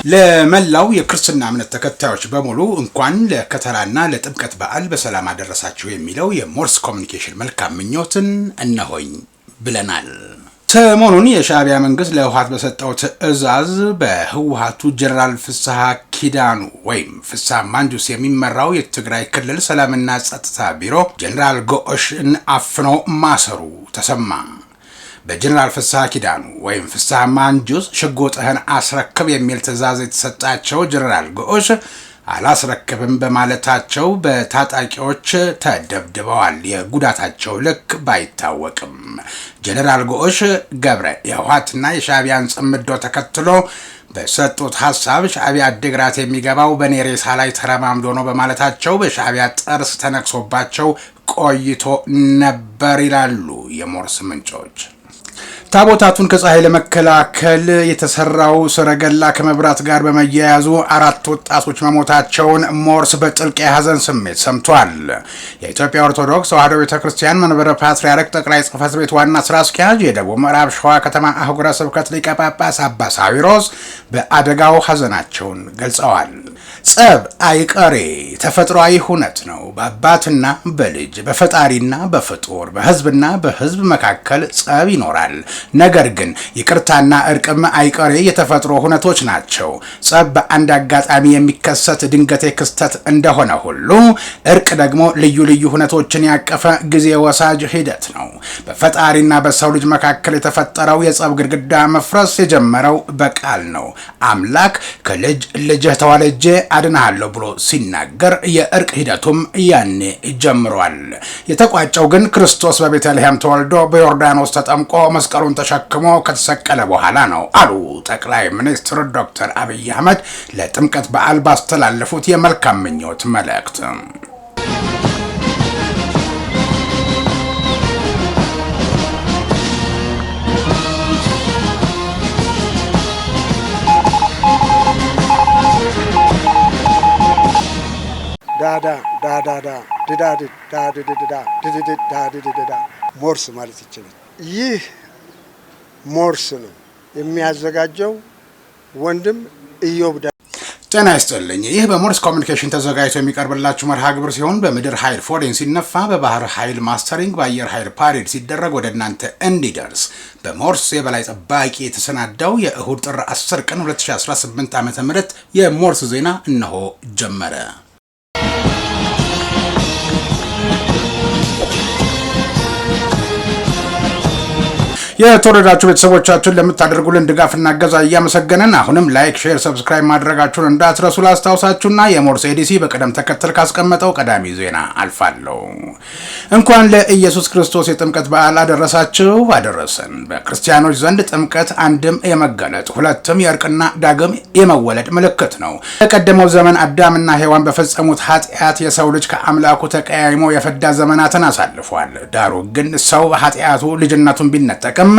ለመላው የክርስትና እምነት ተከታዮች በሙሉ እንኳን ለከተራና ለጥምቀት በዓል በሰላም አደረሳችሁ የሚለው የሞርስ ኮሚኒኬሽን መልካም ምኞትን እነሆኝ ብለናል። ሰሞኑን የሻዕቢያ መንግስት ለህወሓት በሰጠው ትዕዛዝ በህወሓቱ ጀነራል ፍስሐ ኪዳኑ ወይም ፍስሐ ማንጁስ የሚመራው የትግራይ ክልል ሰላምና ጸጥታ ቢሮ ጀነራል ጎሽን አፍኖ ማሰሩ ተሰማ። በጀነራል ፍስሐ ኪዳኑ ወይም ፍስሐ ማንጁስ ሽጉጥህን አስረክብ የሚል ትዕዛዝ የተሰጣቸው ጀነራል ጎሽ አላስረክብም በማለታቸው በታጣቂዎች ተደብድበዋል። የጉዳታቸው ልክ ባይታወቅም ጀነራል ጎሽ ገብረ የህወሓትና የሻዕቢያን ጽምዶ ተከትሎ በሰጡት ሐሳብ ሻዕቢያ አድግራት የሚገባው በኔ ሬሳ ላይ ተረማምዶ ነው በማለታቸው በሻዕቢያ ጥርስ ተነክሶባቸው ቆይቶ ነበር ይላሉ የሞርስ ምንጮች። ታቦታቱን ከፀሐይ ለመከላከል የተሰራው ሰረገላ ከመብራት ጋር በመያያዙ 4 ወጣቶች መሞታቸውን ሞርስ በጥልቅ የሐዘን ስሜት ሰምቷል። የኢትዮጵያ ኦርቶዶክስ ተዋሕዶ ቤተክርስቲያን መንበረ ፓትርያርክ ጠቅላይ ጽሕፈት ቤት ዋና ስራ አስኪያጅ የደቡብ ምዕራብ ሸዋ ከተማ አህጉረ ስብከት ሊቀ ጳጳስ አባ ሳዊሮስ በአደጋው ሐዘናቸውን ገልጸዋል። ጸብ አይቀሬ ተፈጥሯዊ ሁነት ነው። በአባትና በልጅ በፈጣሪና በፍጡር በህዝብና በህዝብ መካከል ጸብ ይኖራል። ነገር ግን ይቅርታና እርቅም አይቀሬ የተፈጥሮ ሁነቶች ናቸው። ጸብ በአንድ አጋጣሚ የሚከሰት ድንገቴ ክስተት እንደሆነ ሁሉ እርቅ ደግሞ ልዩ ልዩ ሁነቶችን ያቀፈ ጊዜ ወሳጅ ሂደት ነው። በፈጣሪና በሰው ልጅ መካከል የተፈጠረው የጸብ ግድግዳ መፍረስ የጀመረው በቃል ነው። አምላክ ከልጅ ልጅህ ተወልጄ አድናለሁ ብሎ ሲናገር የእርቅ ሂደቱም ያኔ ጀምሯል። የተቋጨው ግን ክርስቶስ በቤተልሔም ተወልዶ በዮርዳኖስ ተጠምቆ መስቀሉን ተሸክሞ ከተሰቀለ በኋላ ነው አሉ ጠቅላይ ሚኒስትር ዶክተር አብይ አህመድ ለጥምቀት በዓል ባስተላለፉት የመልካም ምኞት መልእክት። ሞርስ ማለት ይችላል። ይህ ሞርስ ነው የሚያዘጋጀው ወንድም ኢዮብ። ጤና ይስጥልኝ። ይህ በሞርስ ኮሚኒኬሽን ተዘጋጅቶ የሚቀርብላችሁ መርሃ ግብር ሲሆን በምድር ኃይል ፎሬን ሲነፋ፣ በባህር ኃይል ማስተሪንግ፣ በአየር ኃይል ፓሬድ ሲደረግ ወደ እናንተ እንዲደርስ በሞርስ የበላይ ጠባቂ የተሰናዳው የእሁድ ጥር 10 ቀን 2018 ዓ.ም የሞርስ ዜና እነሆ ጀመረ። የተወደዳችሁ ቤተሰቦቻችን ለምታደርጉልን ድጋፍና እገዛ እያመሰገንን አሁንም ላይክ፣ ሼር፣ ሰብስክራይብ ማድረጋችሁን እንዳትረሱ ላስታውሳችሁና የሞርስ ኤዲሲ በቅደም ተከተል ካስቀመጠው ቀዳሚ ዜና አልፋለሁ። እንኳን ለኢየሱስ ክርስቶስ የጥምቀት በዓል አደረሳችሁ አደረሰን። በክርስቲያኖች ዘንድ ጥምቀት አንድም የመገለጥ ሁለትም የእርቅና ዳግም የመወለድ ምልክት ነው። በቀደመው ዘመን አዳምና ሔዋን በፈጸሙት ኃጢአት የሰው ልጅ ከአምላኩ ተቀያይሞ የፈዳ ዘመናትን አሳልፏል። ዳሩ ግን ሰው በኃጢአቱ ልጅነቱን ቢነጠቅም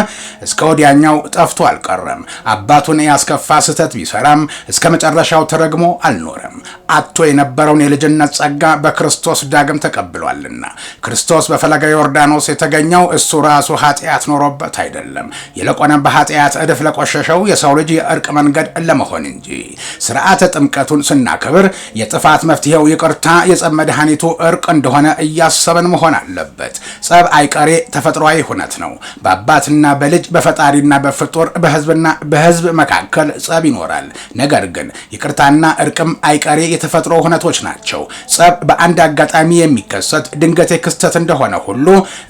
እስከ ወዲያኛው ጠፍቶ አልቀረም። አባቱን ያስከፋ ስህተት ቢሰራም እስከ መጨረሻው ተረግሞ አልኖረም። አጥቶ የነበረውን የልጅነት ጸጋ በክርስቶስ ዳግም ተቀብሏልና። ክርስቶስ በፈለገ ዮርዳኖስ የተገኘው እሱ ራሱ ኃጢአት ኖሮበት አይደለም፣ ይልቁንም በኃጢአት እድፍ ለቆሸሸው የሰው ልጅ የእርቅ መንገድ ለመሆን እንጂ። ስርዓተ ጥምቀቱን ስናከብር የጥፋት መፍትሄው ይቅርታ፣ የጸብ መድኃኒቱ እርቅ እንደሆነ እያሰበን መሆን አለበት። ጸብ አይቀሬ ተፈጥሯዊ ሁነት ነው። በአባት እና በልጅ በፈጣሪና በፍጡር በህዝብና በህዝብ መካከል ጸብ ይኖራል። ነገር ግን ይቅርታና እርቅም አይቀሬ የተፈጥሮ ሁነቶች ናቸው። ጸብ በአንድ አጋጣሚ የሚከሰት ድንገቴ ክስተት እንደሆነ ሁሉ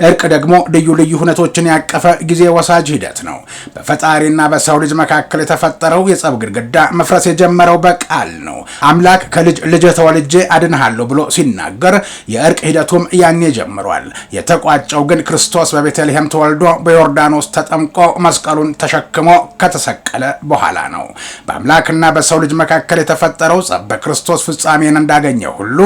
እርቅ ደግሞ ልዩ ልዩ ሁነቶችን ያቀፈ ጊዜ ወሳጅ ሂደት ነው። በፈጣሪና በሰው ልጅ መካከል የተፈጠረው የጸብ ግድግዳ መፍረስ የጀመረው በቃል ነው። አምላክ ከልጅ ልጅ ተወልጄ አድንሃለሁ ብሎ ሲናገር የእርቅ ሂደቱም ያኔ ጀምሯል። የተቋጨው ግን ክርስቶስ በቤተልሔም ተወልዶ በዮርዳኖስ ተጠምቆ መስቀሉን ተሸክሞ ከተሰቀለ በኋላ ነው። በአምላክና በሰው ልጅ መካከል የተፈጠረው ጸብ በክርስቶስ ፍጻሜን እንዳገኘ ሁሉ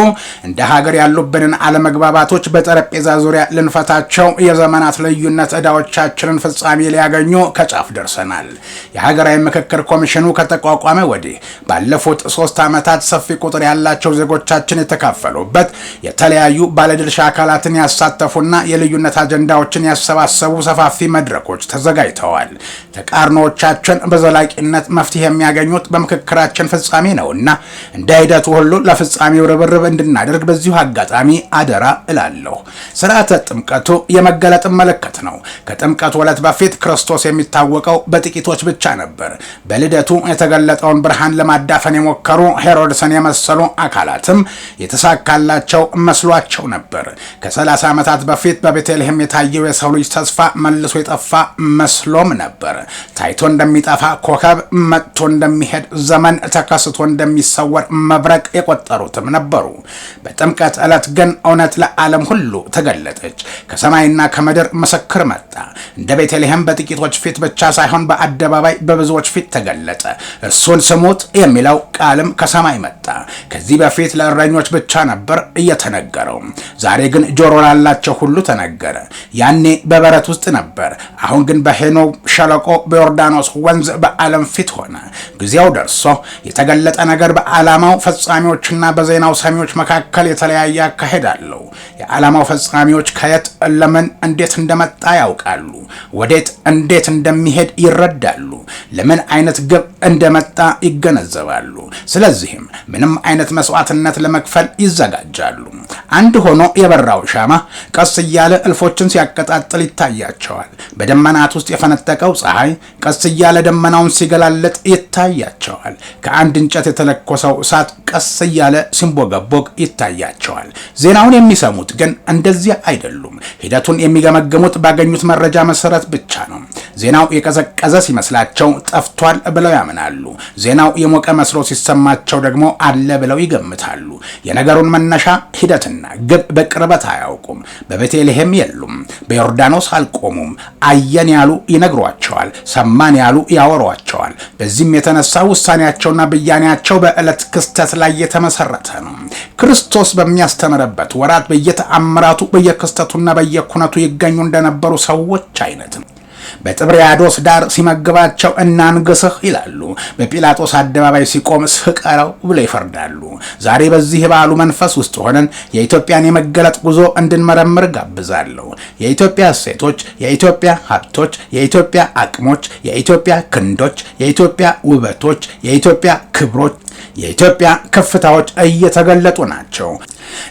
እንደ ሀገር ያሉብንን አለመግባባቶች በጠረጴዛ ዙሪያ ልንፈታቸው፣ የዘመናት ልዩነት ዕዳዎቻችንን ፍጻሜ ሊያገኙ ከጫፍ ደርሰናል። የሀገራዊ ምክክር ኮሚሽኑ ከተቋቋመ ወዲህ ባለፉት 3 ዓመታት ሰፊ ቁጥር ያላቸው ዜጎቻችን የተካፈሉበት የተለያዩ ባለድርሻ አካላትን ያሳተፉና የልዩነት አጀንዳዎችን ያሰባሰቡ ሰፋፊ መድረኮች መድረኮች ተዘጋጅተዋል። ተቃርኖዎቻችን በዘላቂነት መፍትሄ የሚያገኙት በምክክራችን ፍጻሜ ነውና እንደ ሂደቱ ሁሉ ለፍጻሜው ርብርብ እንድናደርግ በዚሁ አጋጣሚ አደራ እላለሁ። ስርዓተ ጥምቀቱ የመገለጥ ምልክት ነው። ከጥምቀቱ ዕለት በፊት ክርስቶስ የሚታወቀው በጥቂቶች ብቻ ነበር። በልደቱ የተገለጠውን ብርሃን ለማዳፈን የሞከሩ ሄሮድስን የመሰሉ አካላትም የተሳካላቸው መስሏቸው ነበር። ከ30 ዓመታት በፊት በቤተልሔም የታየው የሰው ልጅ ተስፋ መልሶ የጠፋ መስሎም ነበር። ታይቶ እንደሚጠፋ ኮከብ፣ መጥቶ እንደሚሄድ ዘመን፣ ተከስቶ እንደሚሰወር መብረቅ የቆጠሩትም ነበሩ። በጥምቀት ዕለት ግን እውነት ለዓለም ሁሉ ተገለጠች። ከሰማይና ከምድር ምስክር መጣ። እንደ ቤተልሔም በጥቂቶች ፊት ብቻ ሳይሆን በአደባባይ በብዙዎች ፊት ተገለጠ። እርሱን ስሙት የሚለው ቃልም ከሰማይ መጣ። ከዚህ በፊት ለእረኞች ብቻ ነበር እየተነገረው። ዛሬ ግን ጆሮ ላላቸው ሁሉ ተነገረ። ያኔ በበረት ውስጥ ነበር። አሁን ግን በሄኖም ሸለቆ በዮርዳኖስ ወንዝ በዓለም ፊት ሆነ። ጊዜው ደርሶ የተገለጠ ነገር በዓላማው ፈጻሚዎችና በዜናው ሰሚዎች መካከል የተለያየ አካሄድ አለው። የዓላማው ፈጻሚዎች ከየት፣ ለምን፣ እንዴት እንደመጣ ያውቃሉ። ወዴት፣ እንዴት እንደሚሄድ ይረዳሉ። ለምን አይነት ግብ እንደመጣ ይገነዘባሉ። ስለዚህም ምንም አይነት መስዋዕትነት ለመክፈል ይዘጋጃሉ። አንድ ሆኖ የበራው ሻማ ቀስ እያለ እልፎችን ሲያቀጣጥል ይታያቸዋል። በደመናት ውስጥ የፈነጠቀው ፀሐይ ቀስ እያለ ደመናውን ሲገላለጥ ይታያቸዋል። ከአንድ እንጨት የተለኮሰው እሳት ቀስ እያለ ሲንቦገቦግ ይታያቸዋል። ዜናውን የሚሰሙት ግን እንደዚያ አይደሉም። ሂደቱን የሚገመገሙት ባገኙት መረጃ መሰረት ብቻ ነው። ዜናው የቀዘቀዘ ሲመስላቸው ጠፍቷል ብለው ያምናሉ። ዜናው የሞቀ መስሎ ሲሰማቸው ደግሞ አለ ብለው ይገምታሉ። የነገሩን መነሻ ሂደትና ግብ በቅርበት አያውቁም። በቤተልሔም የሉም። በዮርዳኖስ አልቆሙም። አየን ያሉ ይነግሯቸዋል፣ ሰማን ያሉ ያወሯቸዋል። በዚህም የተነሳ ውሳኔያቸውና ብያኔያቸው በዕለት ክስተት ላይ የተመሰረተ ነው። ክርስቶስ በሚያስተምርበት ወራት በየተአምራቱ በየክስተቱና በየኩነቱ ይገኙ እንደነበሩ ሰዎች አይነት ነው። በጥብርያዶስ ዳር ሲመግባቸው እናንግስህ ይላሉ። በጲላጦስ አደባባይ ሲቆም ስቀረው ብለው ይፈርዳሉ። ዛሬ በዚህ ባሉ መንፈስ ውስጥ ሆነን የኢትዮጵያን የመገለጥ ጉዞ እንድንመረምር ጋብዛለሁ። የኢትዮጵያ እሴቶች፣ የኢትዮጵያ ሀብቶች፣ የኢትዮጵያ አቅሞች፣ የኢትዮጵያ ክንዶች፣ የኢትዮጵያ ውበቶች፣ የኢትዮጵያ ክብሮች፣ የኢትዮጵያ ከፍታዎች እየተገለጡ ናቸው።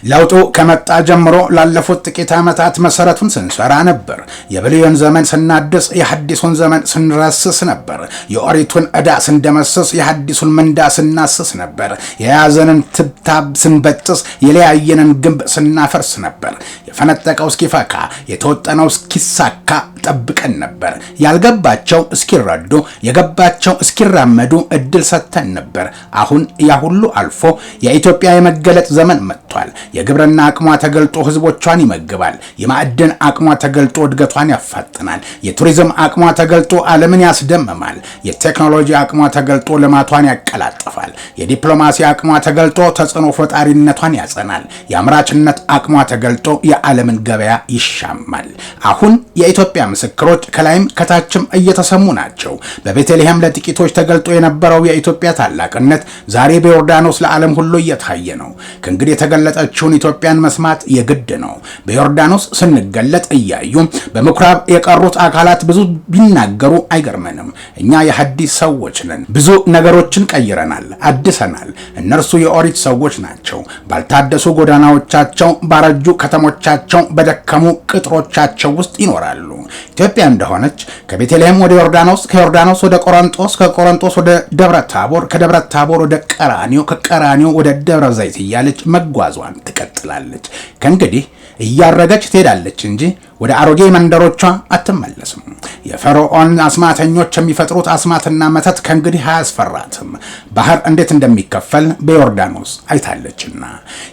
ለውጡ ከመጣ ጀምሮ ላለፉት ጥቂት ዓመታት መሰረቱን ስንሰራ ነበር። የብሉይን ዘመን ስናድስ የሐዲሱን ዘመን ስንረስስ ነበር። የኦሪቱን ዕዳ ስንደመስስ የሐዲሱን ምንዳ ስናስስ ነበር። የያዘንን ትብታብ ስንበጥስ የለያየንን ግንብ ስናፈርስ ነበር። የፈነጠቀው እስኪፈካ የተወጠነው እስኪሳካ ጠብቀን ነበር። ያልገባቸው እስኪረዱ የገባቸው እስኪራመዱ እድል ሰጥተን ነበር። አሁን ያ ሁሉ አልፎ የኢትዮጵያ የመገለጥ ዘመን መጥቷል። የግብርና አቅሟ ተገልጦ ህዝቦቿን ይመግባል። የማዕድን አቅሟ ተገልጦ እድገቷን ያፋጥናል። የቱሪዝም አቅሟ ተገልጦ ዓለምን ያስደምማል። የቴክኖሎጂ አቅሟ ተገልጦ ልማቷን ያቀላጥፋል። የዲፕሎማሲ አቅሟ ተገልጦ ተጽዕኖ ፈጣሪነቷን ያጸናል። የአምራችነት አቅሟ ተገልጦ የዓለምን ገበያ ይሻማል። አሁን የኢትዮጵያ ምስክሮች ከላይም ከታችም እየተሰሙ ናቸው። በቤተልሔም ለጥቂቶች ተገልጦ የነበረው የኢትዮጵያ ታላቅነት ዛሬ በዮርዳኖስ ለዓለም ሁሉ እየታየ ነው። ከእንግዲህ የተገለጠችውን ኢትዮጵያን መስማት የግድ ነው። በዮርዳኖስ ስንገለጥ እያዩ በምኩራብ የቀሩት አካላት ብዙ ቢናገሩ አይገርመንም። እኛ የሐዲስ ሰዎች ነን። ብዙ ነገሮችን ቀይረናል፣ አድሰናል። እነርሱ የኦሪት ሰዎች ናቸው። ባልታደሱ ጎዳናዎቻቸው፣ ባረጁ ከተሞቻቸው፣ በደከሙ ቅጥሮቻቸው ውስጥ ይኖራሉ። ኢትዮጵያ እንደሆነች ከቤተልሔም ወደ ዮርዳኖስ፣ ከዮርዳኖስ ወደ ቆሮንጦስ፣ ከቆሮንጦስ ወደ ደብረ ታቦር፣ ከደብረ ታቦር ወደ ቀራኒዮ፣ ከቀራኒዮ ወደ ደብረ ዘይት እያለች መጓዟን ትቀጥላለች። ከእንግዲህ እያረገች ትሄዳለች እንጂ ወደ አሮጌ መንደሮቿ አትመለስም። የፈርዖን አስማተኞች የሚፈጥሩት አስማትና መተት ከእንግዲህ አያስፈራትም። ባህር እንዴት እንደሚከፈል በዮርዳኖስ አይታለችና።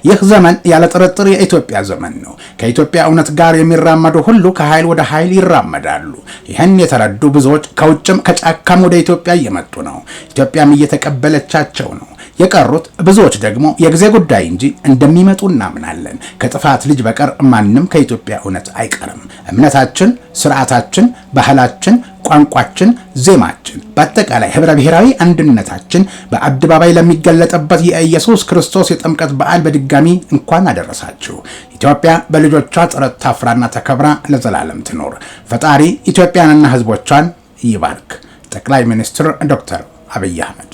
ይህ ዘመን ያለ ጥርጥር የኢትዮጵያ ዘመን ነው። ከኢትዮጵያ እውነት ጋር የሚራመዱ ሁሉ ከኃይል ወደ ኃይል ይራመዳሉ። ይህን የተረዱ ብዙዎች ከውጭም ከጫካም ወደ ኢትዮጵያ እየመጡ ነው። ኢትዮጵያም እየተቀበለቻቸው ነው። የቀሩት ብዙዎች ደግሞ የጊዜ ጉዳይ እንጂ እንደሚመጡ እናምናለን። ከጥፋት ልጅ በቀር ማንም ከኢትዮጵያ እውነት አይቀርም። እምነታችን፣ ስርዓታችን፣ ባህላችን፣ ቋንቋችን፣ ዜማችን፣ በአጠቃላይ ህብረ ብሔራዊ አንድነታችን በአደባባይ ለሚገለጥበት የኢየሱስ ክርስቶስ የጥምቀት በዓል በድጋሚ እንኳን አደረሳችሁ። ኢትዮጵያ በልጆቿ ጥረት ታፍራና ተከብራ ለዘላለም ትኖር። ፈጣሪ ኢትዮጵያንና ህዝቦቿን ይባርክ። ጠቅላይ ሚኒስትር ዶክተር አብይ አህመድ።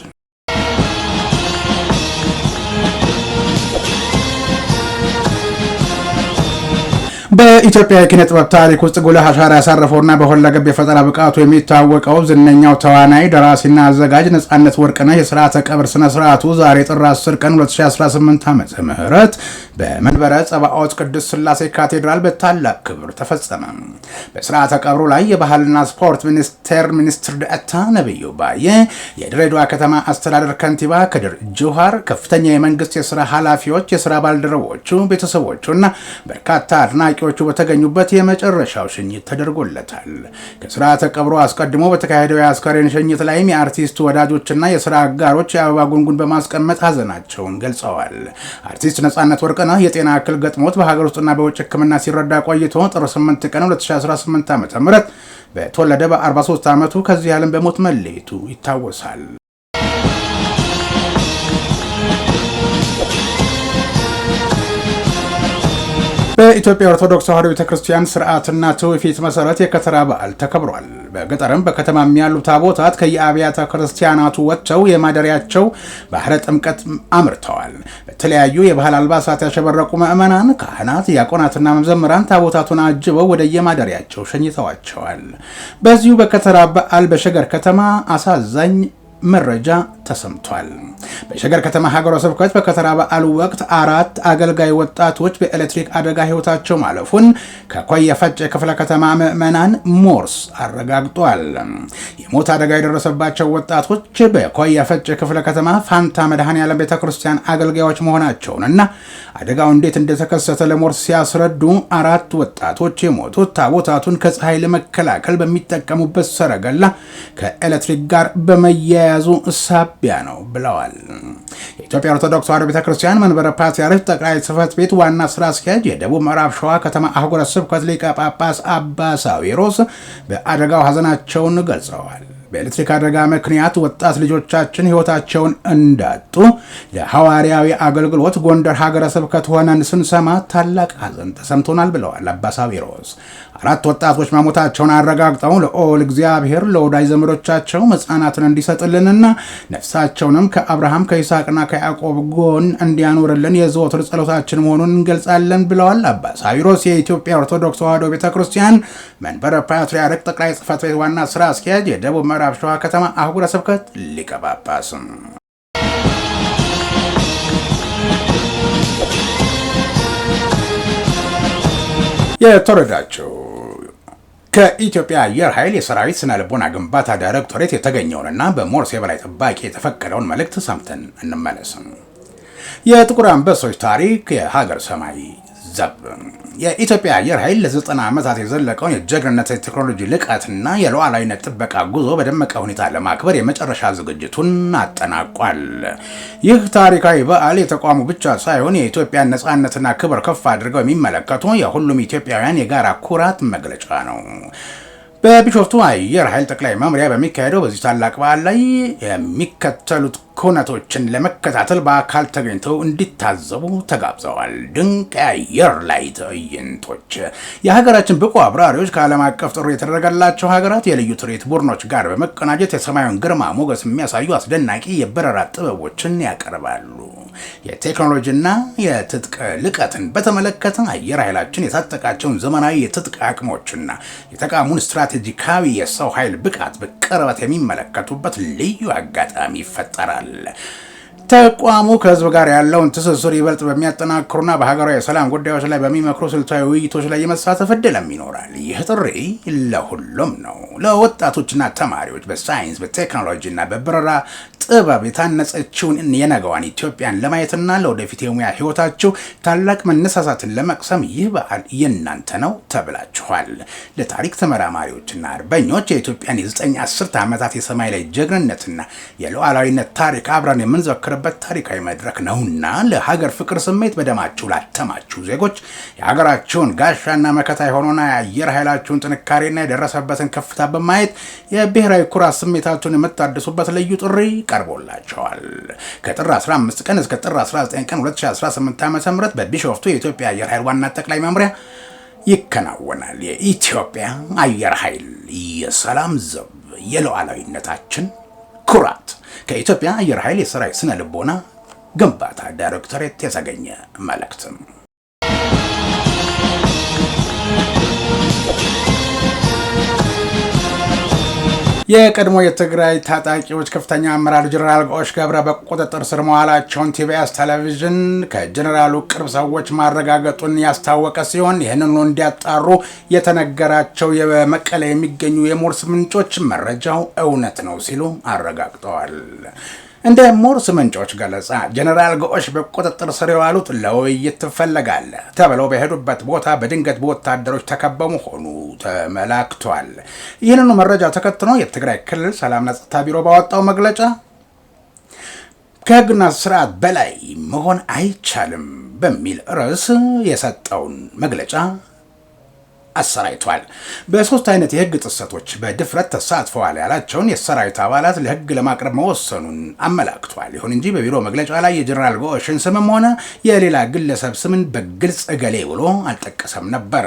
በኢትዮጵያ የኪነ ጥበብ ታሪክ ውስጥ ጉልህ አሻራ ያሳረፈውና በሁለገብ የፈጠራ ብቃቱ የሚታወቀው ዝነኛው ተዋናይ ደራሲና አዘጋጅ ነጻነት ወርቅነህ የሥርዓተ ቀብር ስነ ስርዓቱ ዛሬ ጥር 10 ቀን 2018 ዓመተ ምህረት በመንበረ ጸባኦት ቅዱስ ሥላሴ ካቴድራል በታላቅ ክብር ተፈጸመ። በሥርዓተ ቀብሩ ላይ የባህልና ስፖርት ሚኒስትር ዴኤታ ነብዩ ባየ፣ የድሬዳዋ ከተማ አስተዳደር ከንቲባ ከድር ጁሃር፣ ከፍተኛ የመንግስት የሥራ ኃላፊዎች፣ የሥራ ባልደረቦቹ፣ ቤተሰቦቹና በርካታ አድናቂዎች በተገኙበት የመጨረሻው ሽኝት ተደርጎለታል። ከሥርዓተ ቀብሩ አስቀድሞ በተካሄደው የአስከሬን ሽኝት ላይም የአርቲስቱ ወዳጆችና የሥራ አጋሮች የአበባ ጉንጉን በማስቀመጥ ሀዘናቸውን ገልጸዋል። አርቲስት ነጻነት ወርቅነህ የጤና እክል ገጥሞት በሀገር ውስጥና በውጭ ሕክምና ሲረዳ ቆይቶ ጥር 8 ቀን 2018 ዓ.ም በተወለደ በ43 ዓመቱ ከዚህ ዓለም በሞት መለየቱ ይታወሳል። በኢትዮጵያ ኦርቶዶክስ ተዋሕዶ ቤተክርስቲያን ስርዓትና ትውፊት መሰረት የከተራ በዓል ተከብሯል። በገጠርም በከተማም ያሉ ታቦታት ከየአብያተ ክርስቲያናቱ ወጥተው የማደሪያቸው ባህረ ጥምቀት አምርተዋል። በተለያዩ የባህል አልባሳት ያሸበረቁ ምዕመናን፣ ካህናት፣ ዲያቆናትና መዘምራን ታቦታቱን አጅበው ወደ የማደሪያቸው ሸኝተዋቸዋል። በዚሁ በከተራ በዓል በሸገር ከተማ አሳዛኝ መረጃ ተሰምቷል። በሸገር ከተማ ሀገረ ስብከት በከተራ በዓሉ ወቅት 4 አገልጋይ ወጣቶች በኤሌክትሪክ አደጋ ህይወታቸው ማለፉን ከኮየ ፈጬ ክፍለ ከተማ ምዕመናን ሞርስ አረጋግጧል። የሞት አደጋ የደረሰባቸው ወጣቶች በኮየ ፈጬ ክፍለ ከተማ ፋንታ መድኃኔዓለም ቤተክርስቲያን አገልጋዮች መሆናቸውንና አደጋው እንዴት እንደተከሰተ ለሞርስ ሲያስረዱ 4 ወጣቶች የሞቱት ታቦታቱን ከፀሐይ ለመከላከል በሚጠቀሙበት ሰረገላ ከኤሌክትሪክ ጋር በመያያዙ ሳቢያ ነው ብለዋል። የኢትዮጵያ ኦርቶዶክስ ተዋሕዶ ቤተክርስቲያን መንበረ ፓትርያርክ ጠቅላይ ጽሕፈት ቤት ዋና ስራ አስኪያጅ የደቡብ ምዕራብ ሸዋ ከተማ አህጉረ ስብከት ሊቀ ጳጳስ አባ ሳዊሮስ በአደጋው ሀዘናቸውን ገልጸዋል። በኤሌክትሪክ አደጋ ምክንያት ወጣት ልጆቻችን ህይወታቸውን እንዳጡ ለሐዋርያዊ አገልግሎት ጎንደር ሀገረ ስብከት ሆነን ስንሰማ ታላቅ ሀዘን ተሰምቶናል ብለዋል አባ ሳዊሮስ። 4 ወጣቶች መሞታቸውን አረጋግጠው ለኦል እግዚአብሔር ለወዳጅ ዘመዶቻቸው መጽናናትን እንዲሰጥልንና ነፍሳቸውንም ከአብርሃም ከይስሐቅና ከያዕቆብ ጎን እንዲያኖርልን የዘወትር ጸሎታችን መሆኑን እንገልጻለን ብለዋል አባ ሳዊሮስ። የኢትዮጵያ ኦርቶዶክስ ተዋሕዶ ቤተክርስቲያን መንበረ ፓትርያርክ ጠቅላይ ጽሕፈት ቤት ዋና ስራ አስኪያጅ የደቡብ ምዕራብ ሸዋ ከተማ አህጉረ ስብከት ሊቀ ጳጳስ። የተወረዳቸው ከኢትዮጵያ አየር ኃይል የሰራዊት ስነ ልቦና ግንባታ ዳይሬክቶሬት የተገኘውንና በሞርስ የበላይ ጠባቂ የተፈቀደውን መልእክት ሰምተን እንመለስ። የጥቁር አንበሶች ታሪክ የሀገር ሰማይ ዘብ። የኢትዮጵያ አየር ኃይል ለ90 ዓመታት የዘለቀውን የጀግንነት የቴክኖሎጂ ልቀትና የሉዓላዊነት ጥበቃ ጉዞ በደመቀ ሁኔታ ለማክበር የመጨረሻ ዝግጅቱን አጠናቋል። ይህ ታሪካዊ በዓል የተቋሙ ብቻ ሳይሆን የኢትዮጵያን ነጻነትና ክብር ከፍ አድርገው የሚመለከቱ የሁሉም ኢትዮጵያውያን የጋራ ኩራት መግለጫ ነው። በቢሾፍቱ አየር ኃይል ጠቅላይ መምሪያ በሚካሄደው በዚህ ታላቅ በዓል ላይ የሚከተሉት ኩነቶችን ለመከታተል በአካል ተገኝተው እንዲታዘቡ ተጋብዘዋል። ድንቅ የአየር ላይ ትዕይንቶች። የሀገራችን ብቁ አብራሪዎች ከዓለም አቀፍ ጥሪ የተደረገላቸው ሀገራት የልዩ ትርኢት ቡድኖች ጋር በመቀናጀት የሰማዩን ግርማ ሞገስ የሚያሳዩ አስደናቂ የበረራ ጥበቦችን ያቀርባሉ። የቴክኖሎጂና የትጥቅ ልቀትን በተመለከተ አየር ኃይላችን የታጠቃቸውን ዘመናዊ የትጥቅ አቅሞችና የተቋሙን ስትራቴጂካዊ የሰው ኃይል ብቃት በቅርበት የሚመለከቱበት ልዩ አጋጣሚ ይፈጠራል። ተቋሙ ከህዝብ ጋር ያለውን ትስስር ይበልጥ በሚያጠናክሩና በሀገራዊ የሰላም ጉዳዮች ላይ በሚመክሩ ስልታዊ ውይይቶች ላይ የመሳተፍ ዕድልም ይኖራል። ይህ ጥሪ ለሁሉም ነው። ለወጣቶችና ተማሪዎች በሳይንስ በቴክኖሎጂና በበረራ ጥበብ የታነጸችውን የነገዋን ኢትዮጵያን ለማየትና ለወደፊት የሙያ ህይወታችሁ ታላቅ መነሳሳትን ለመቅሰም ይህ በዓል የእናንተ ነው ተብላችኋል። ለታሪክ ተመራማሪዎችና አርበኞች የኢትዮጵያን የ9 10 ዓመታት የሰማይ ላይ ጀግንነትና የሉዓላዊነት ታሪክ አብረን የምንዘክር የሚዘክርበት ታሪካዊ መድረክ ነውና ለሀገር ፍቅር ስሜት በደማችሁ ላተማችሁ ዜጎች የሀገራችሁን ጋሻና መከታ የሆነና የአየር ኃይላችሁን ጥንካሬና የደረሰበትን ከፍታ በማየት የብሔራዊ ኩራት ስሜታችሁን የምታድሱበት ልዩ ጥሪ ቀርቦላቸዋል። ከጥር 15 ቀን እስከ ጥር 19 ቀን 2018 ዓ.ም በቢሾፍቱ የኢትዮጵያ አየር ኃይል ዋና ጠቅላይ መምሪያ ይከናወናል። የኢትዮጵያ አየር ኃይል የሰላም ዘብ፣ የሉዓላዊነታችን ኩራት ከኢትዮጵያ አየር ኃይል የሰራዊት ስነ ልቦና ግንባታ ዳይሬክቶሬት የተገኘ መልእክት። የቀድሞ የትግራይ ታጣቂዎች ከፍተኛ አመራር ጀነራል ጎሽ ገብረ በቁጥጥር ስር መዋላቸውን ቲቢኤስ ቴሌቪዥን ከጀነራሉ ቅርብ ሰዎች ማረጋገጡን ያስታወቀ ሲሆን ይህንኑ እንዲያጣሩ የተነገራቸው የመቀሌ የሚገኙ የሞርስ ምንጮች መረጃው እውነት ነው ሲሉ አረጋግጠዋል። እንደ ሞርስ ምንጮች ገለጻ ጀነራል ጎሽ በቁጥጥር ስር የዋሉት ለውይይት ትፈለጋለህ ተብለው በሄዱበት ቦታ በድንገት በወታደሮች ተከበው መሆኑ ተመላክቷል። ይህንኑ መረጃ ተከትሎ የትግራይ ክልል ሰላምና ጸጥታ ቢሮ ባወጣው መግለጫ ከህግና ስርዓት በላይ መሆን አይቻልም በሚል ርዕስ የሰጠውን መግለጫ አሰራይቷል። በሶስት አይነት የህግ ጥሰቶች በድፍረት ተሳትፈዋል ያላቸውን የሰራዊት አባላት ለህግ ለማቅረብ መወሰኑን አመላክቷል። ይሁን እንጂ በቢሮ መግለጫ ላይ የጀነራል ጎሽን ስምም ሆነ የሌላ ግለሰብ ስምን በግልጽ እገሌ ብሎ አልጠቀሰም ነበር።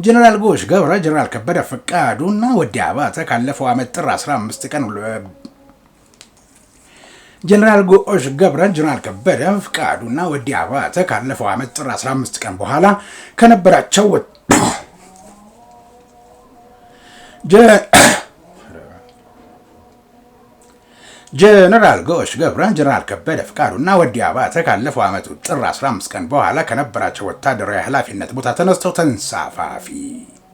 ጀነራል ጎሽ ገብረ፣ ጀነራል ከበደ ፍቃዱና ወዲ አባተ ካለፈው ዓመት ጥር 15 ቀን ጀነራል ጎሽ ገብረ፣ ጀነራል ከበደ ፍቃዱና ወዲ አባተ ካለፈው ዓመት ጥር 15 ቀን በኋላ ከነበራቸው ጀነራል ጎሽ ገብረ፣ ጀነራል ከበደ ፍቃዱና ወዲ አባተ ካለፈው ዓመት ጥር 15 ቀን በኋላ ከነበራቸው ወታደራዊ ኃላፊነት ቦታ ተነስተው ተንሳፋፊ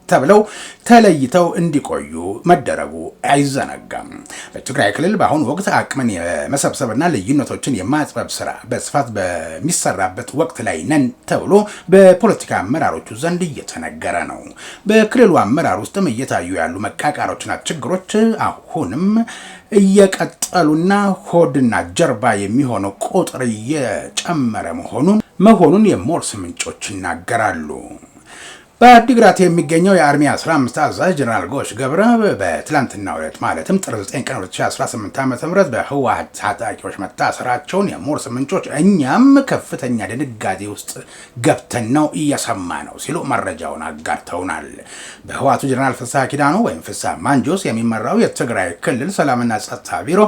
ተብለው ተለይተው እንዲቆዩ መደረጉ አይዘነጋም። በትግራይ ክልል በአሁኑ ወቅት አቅምን የመሰብሰብና ልዩነቶችን የማጥበብ ስራ በስፋት በሚሰራበት ወቅት ላይ ነን ተብሎ በፖለቲካ አመራሮቹ ዘንድ እየተነገረ ነው። በክልሉ አመራር ውስጥም እየታዩ ያሉ መቃቃሮችና ችግሮች አሁንም እየቀጠሉና ሆድና ጀርባ የሚሆነው ቁጥር እየጨመረ መሆኑን የሞርስ ምንጮች ይናገራሉ። በአዲግራት የሚገኘው የአርሚ 15 አዛዥ ጀነራል ጎሽ ገብረ በትላንትናው ዕለት ማለትም ጥር 9 ቀን 2018 ዓ.ም በህወሓት ታጣቂዎች መታሰራቸውን የሞርስ ምንጮች እኛም ከፍተኛ ድንጋጤ ውስጥ ገብተን ነው እየሰማ ነው ሲሉ መረጃውን አጋርተውናል። በህወሓቱ ጀነራል ፍስሐ ኪዳኑ ወይም ፍስሐ ማንጆስ የሚመራው የትግራይ ክልል ሰላምና ጸጥታ ቢሮ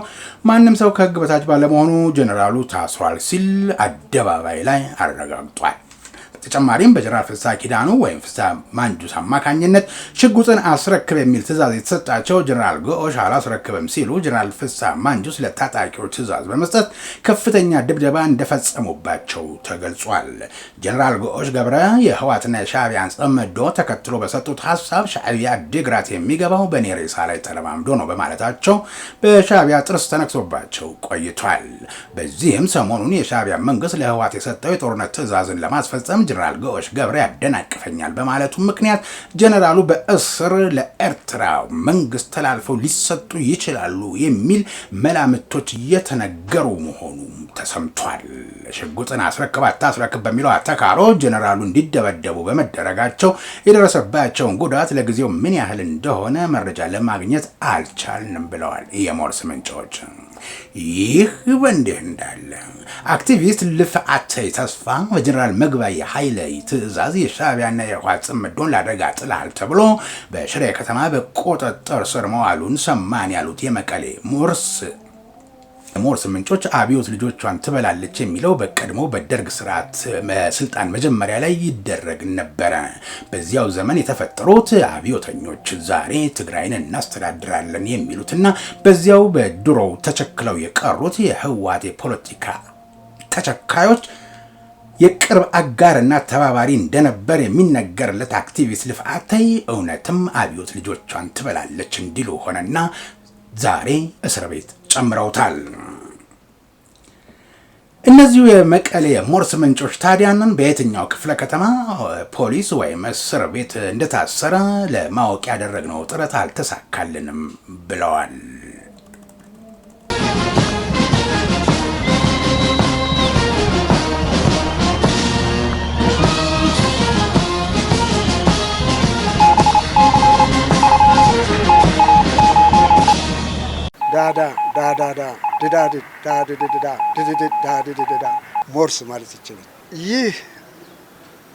ማንም ሰው ከህግ በታች ባለመሆኑ ጀነራሉ ታስሯል ሲል አደባባይ ላይ አረጋግጧል። ተጨማሪም በጀነራል ፍስሐ ኪዳኑ ወይም ፍስሐ ማንጁስ አማካኝነት ሽጉጥን አስረክብ የሚል ትዕዛዝ የተሰጣቸው ጀነራል ጎሽ አላስረክብም ሲሉ ጀነራል ፍስሐ ማንጁስ ለታጣቂዎች ትዕዛዝ በመስጠት ከፍተኛ ድብደባ እንደፈጸሙባቸው ተገልጿል። ጀነራል ጎሽ ገብረ የህወሓትና የሻዕቢያን ጸመዶ ተከትሎ በሰጡት ሀሳብ ሻዕቢያ አዲግራት የሚገባው በኔ ሬሳ ላይ ተለማምዶ ነው በማለታቸው በሻዕቢያ ጥርስ ተነክሶባቸው ቆይቷል። በዚህም ሰሞኑን የሻዕቢያ መንግስት ለህወሓት የሰጠው የጦርነት ትዕዛዝን ለማስፈጸም ጀነራል ጎሽ ገብረ ያደናቅፈኛል በማለቱ ምክንያት ጀነራሉ በእስር ለኤርትራ መንግስት ተላልፈው ሊሰጡ ይችላሉ የሚል መላምቶች እየተነገሩ መሆኑ ተሰምቷል። ሽጉጥን አስረክብ አታስረክብ በሚለው አተካሮ ጀነራሉ እንዲደበደቡ በመደረጋቸው የደረሰባቸውን ጉዳት ለጊዜው ምን ያህል እንደሆነ መረጃ ለማግኘት አልቻልንም ብለዋል የሞርስ ምንጮች። ይህ በእንዲህ እንዳለ አክቲቪስት ልፍዓተይ ተስፋ በጀነራል መግባይ ኃይለ ትዕዛዝ የሻዕቢያና የህወሓት ጽምዶን ለአደጋ ጥላል ተብሎ በሽሬ ከተማ በቁጥጥር ስር መዋሉን ሰማን ያሉት የመቀሌ ሞርስ ምንጮች አብዮት ልጆቿን ትበላለች የሚለው በቀድሞ በደርግ ስርዓት ስልጣን መጀመሪያ ላይ ይደረግ ነበረ። በዚያው ዘመን የተፈጠሩት አብዮተኞች ዛሬ ትግራይን እናስተዳድራለን የሚሉትና በዚያው በድሮው ተቸክለው የቀሩት የህወሓት የፖለቲካ ተቸካዮች የቅርብ አጋርና ተባባሪ እንደነበር የሚነገርለት አክቲቪስት ልፍዓተይ እውነትም አብዮት ልጆቿን ትበላለች እንዲሉ ሆነና ዛሬ እስር ቤት ጨምረውታል። እነዚሁ የመቀሌ ሞርስ ምንጮች ታዲያንን በየትኛው ክፍለ ከተማ ፖሊስ ወይም እስር ቤት እንደታሰረ ለማወቅ ያደረግነው ጥረት አልተሳካልንም ብለዋል። ዳዳ ዳዳዳ ድዳድ ዳድድዳ ድድድ ዳድድዳ ሞርስ ማለት ይችላል። ይህ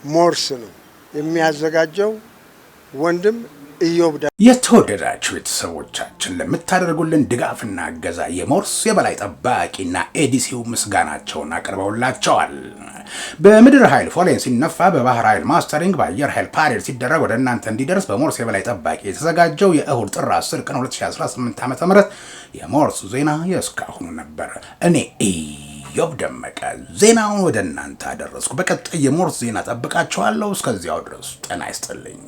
ሞርስ ነው የሚያዘጋጀው ወንድም ኢዮብ። የተወደዳችሁ ቤተሰቦቻችን ለምታደርጉልን ድጋፍና እገዛ የሞርስ የበላይ ጠባቂና ኤዲሲው ምስጋናቸውን አቅርበውላቸዋል። በምድር ኃይል ፎሌን ሲነፋ፣ በባህር ኃይል ማስተሪንግ፣ በአየር ኃይል ፓሬድ ሲደረግ ወደ እናንተ እንዲደርስ በሞርስ የበላይ ጠባቂ የተዘጋጀው የእሁድ ጥር 10 ቀን 2018 ዓ.ም የሞርስ ዜና የእስካሁኑ ነበር። እኔ ኢዮብ ደመቀ ዜናውን ወደ እናንተ አደረስኩ። በቀጣይ የሞርስ ዜና ጠብቃችኋለሁ። እስከዚያው ድረስ ጤና ይስጥልኝ።